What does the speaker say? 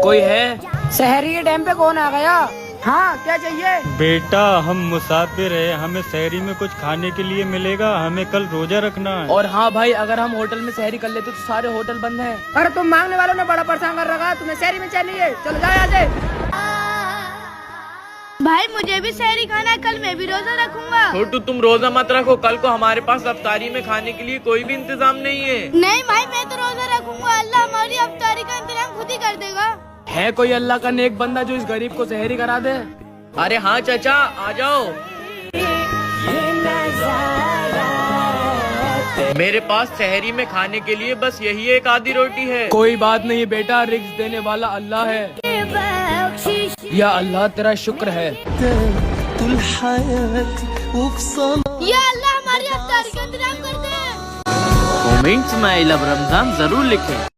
कोई है? शहरी के टाइम पे कौन आ गया? हाँ, क्या चाहिए? बेटा हम मुसाफिर है, हमें शहरी में कुछ खाने के लिए मिलेगा, हमें कल रोजा रखना है। और हाँ भाई, अगर हम होटल में शहरी कर लेते तो सारे होटल बंद हैं। अरे तुम मांगने वालों ने बड़ा परेशान कर रखा है, तुम्हें शहरी में चाहिए? चलो जाओ यहाँ से। भाई मुझे भी शहरी खाना है, कल मैं भी रोजा रखूंगा। छोटू तुम रोजा मत रखो, कल को हमारे पास अफ्तारी में खाने के लिए कोई भी इंतजाम नहीं है। नहीं भाई, मैं तो रोजा रखूंगा, अल्लाह हमारी अफ्तारी का इंतजाम खुद ही कर देगा। है कोई अल्लाह का नेक बंदा जो इस गरीब को शहरी करा दे? अरे हाँ चाचा, आ जाओ। मेरे पास शहरी में खाने के लिए बस यही एक आधी रोटी है। कोई बात नहीं बेटा, रिज़्क देने वाला अल्लाह है। या अल्लाह तेरा शुक्र है। या अल्लाह हमारी अफ्तारी का इंतजाम कर दे। कमेंट्स में आई लव रमजान जरूर लिखें।